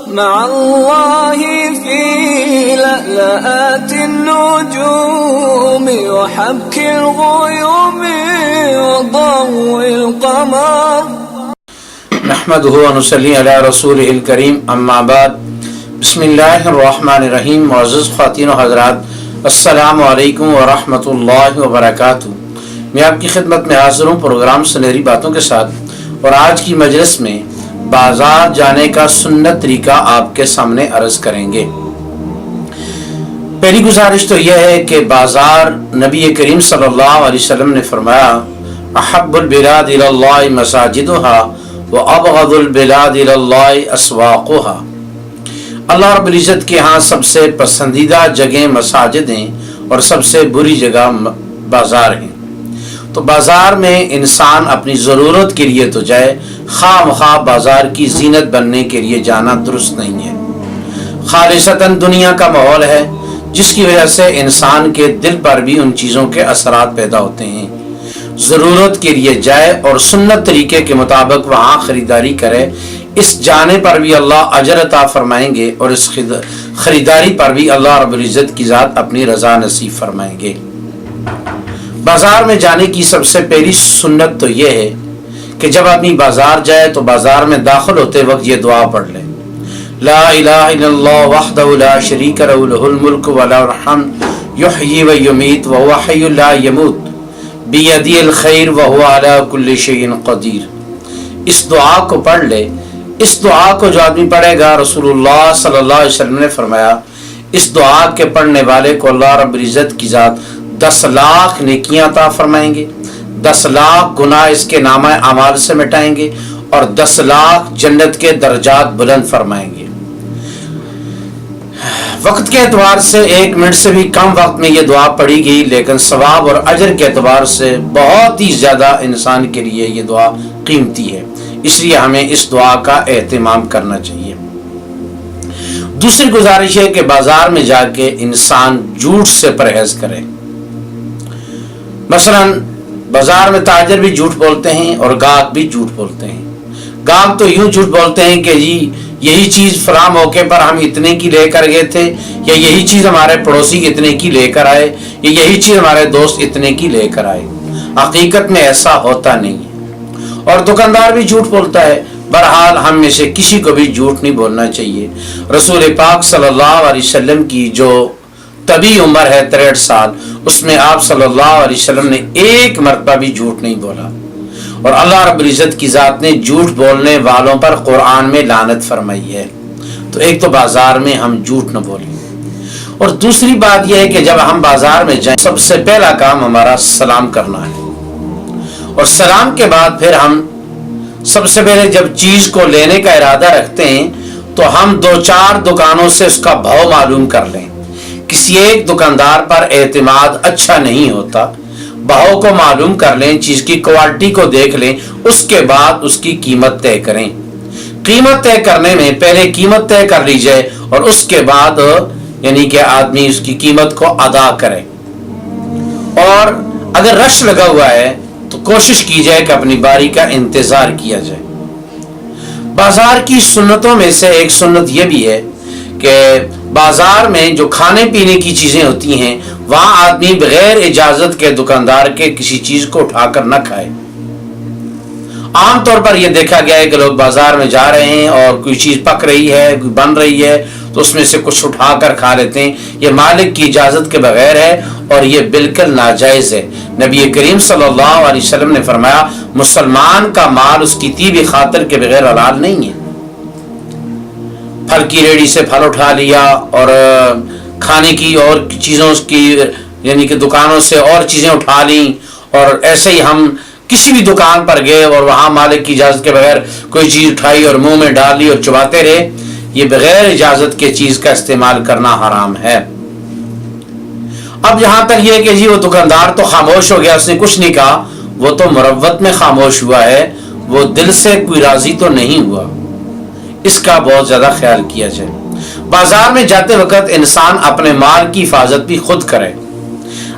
مع الله في لألآت النجوم وحبك الغيوم وضوء القمر. نحمده ونصلي على رسوله الكريم اما بعد. بسم اللہ الرحمن الرحیم. معزز خواتین و حضرات، السلام علیکم ورحمۃ اللہ وبرکاتہ. میں آپ کی خدمت میں حاضر ہوں پروگرام سنہری باتوں کے ساتھ، اور آج کی مجلس میں بازار جانے کا سنت طریقہ آپ کے سامنے عرض کریں گے. پہلی گزارش تو یہ ہے کہ بازار، نبی کریم صلی اللہ علیہ وسلم نے فرمایا احب البلاد الی اللہ مساجدها وابغض البلاد الی اللہ اسواقها. اللہ رب العزت کے ہاں سب سے پسندیدہ جگہیں مساجد ہیں اور سب سے بری جگہ بازار ہیں. تو بازار میں انسان اپنی ضرورت کے لیے تو جائے، خواہ مخواہ بازار کی زینت بننے کے لیے جانا درست نہیں ہے. خالصتاً دنیا کا ماحول ہے جس کی وجہ سے انسان کے دل پر بھی ان چیزوں کے اثرات پیدا ہوتے ہیں. ضرورت کے لیے جائے اور سنت طریقے کے مطابق وہاں خریداری کرے. اس جانے پر بھی اللہ اجر عطا فرمائیں گے اور اس خریداری پر بھی اللہ رب العزت کی ذات اپنی رضا نصیب فرمائیں گے. بازار میں جانے کی سب سے پہلی سنت تو یہ ہے کہ جب آدمی بازار جائے تو بازار میں داخل ہوتے وقت یہ دعا پڑھ لے: لا الہ الا اللہ وحدہ لا شریک لہ لہ الملک ولہ الحمد یحیی و یمیت وہو حی لا یموت بیدی الخیر وہو علی کل شیء قدیر. اس دعا کو پڑھ لے. اس دعا کو جو آدمی پڑھے گا، رسول اللہ صلی اللہ علیہ وسلم نے فرمایا اس دعا کے پڑھنے والے کو اللہ رب العزت کی ذات 10 لاکھ نیکیاں عطا فرمائیں گے، 10 لاکھ گناہ اس کے نامہ اعمال سے مٹائیں گے، اور 10 لاکھ جنت کے درجات بلند فرمائیں گے. وقت کے اعتبار سے 1 منٹ سے بھی کم وقت میں یہ دعا پڑھی گئی، لیکن ثواب اور اجر کے اعتبار سے بہت ہی زیادہ انسان کے لیے یہ دعا قیمتی ہے. اس لیے ہمیں اس دعا کا اہتمام کرنا چاہیے. دوسری گزارش ہے کہ بازار میں جا کے انسان جھوٹ سے پرہیز کرے. مثلا بازار میں تاجر بھی جھوٹ بولتے ہیں اور گاہک بھی جھوٹ بولتے ہیں. گاہک تو یوں جھوٹ بولتے ہیں کہ جی یہی چیز فلاں موقع پر ہم اتنے کی لے کر گئے تھے، یا یہی چیز ہمارے پڑوسی اتنے کی لے کر آئے، یا یہی چیز ہمارے دوست اتنے کی لے کر آئے. حقیقت میں ایسا ہوتا نہیں ہے. اور دکاندار بھی جھوٹ بولتا ہے. بہرحال ہم میں سے کسی کو بھی جھوٹ نہیں بولنا چاہیے. رسول پاک صلی اللہ علیہ وسلم کی جو طبی عمر ہے 63 سال، اس میں آپ صلی اللہ علیہ وسلم نے 1 مرتبہ بھی جھوٹ نہیں بولا. اور اللہ رب العزت کی ذات نے جھوٹ بولنے والوں پر قرآن میں لعنت فرمائی ہے. تو ایک تو بازار میں ہم جھوٹ نہ بولیں. اور دوسری بات یہ ہے کہ جب ہم بازار میں جائیں سب سے پہلا کام ہمارا سلام کرنا ہے. اور سلام کے بعد پھر ہم سب سے پہلے جب چیز کو لینے کا ارادہ رکھتے ہیں تو ہم 2-4 دکانوں سے اس کا بھاؤ معلوم کر لیں. کسی ایک دکاندار پر اعتماد اچھا نہیں ہوتا. بھاؤ کو معلوم کر لیں، چیز کی کوالٹی کو دیکھ لیں، اس کے بعد اس کی قیمت طے کریں. قیمت طے کرنے میں پہلے قیمت طے کر لی جائے اور اس کے بعد یعنی کہ آدمی اس کی قیمت کو ادا کرے. اور اگر رش لگا ہوا ہے تو کوشش کی جائے کہ اپنی باری کا انتظار کیا جائے. بازار کی سنتوں میں سے ایک سنت یہ بھی ہے کہ بازار میں جو کھانے پینے کی چیزیں ہوتی ہیں وہاں آدمی بغیر اجازت کے دکاندار کے کسی چیز کو اٹھا کر نہ کھائے. عام طور پر یہ دیکھا گیا ہے کہ لوگ بازار میں جا رہے ہیں اور کوئی چیز پک رہی ہے، کوئی بن رہی ہے تو اس میں سے کچھ اٹھا کر کھا لیتے ہیں. یہ مالک کی اجازت کے بغیر ہے اور یہ بالکل ناجائز ہے. نبی کریم صلی اللہ علیہ وسلم نے فرمایا مسلمان کا مال اس کی طیبی خاطر کے بغیر حلال نہیں ہے. پھل کی ریڑھی سے پھل اٹھا لیا اور کھانے کی اور چیزوں کی یعنی کہ دکانوں سے اور چیزیں اٹھا لیں، اور ایسے ہی ہم کسی بھی دکان پر گئے اور وہاں مالک کی اجازت کے بغیر کوئی چیز اٹھائی اور منہ میں ڈال لی اور چباتے رہے. یہ بغیر اجازت کے چیز کا استعمال کرنا حرام ہے. اب یہاں تک یہ کہ جی وہ دکاندار تو خاموش ہو گیا، اس نے کچھ نہیں کہا، وہ تو مروت میں خاموش ہوا ہے، وہ دل سے کوئی راضی تو نہیں ہوا. اس کا بہت زیادہ خیال کیا جائے. بازار میں جاتے وقت انسان اپنے مال کی حفاظت بھی خود کرے.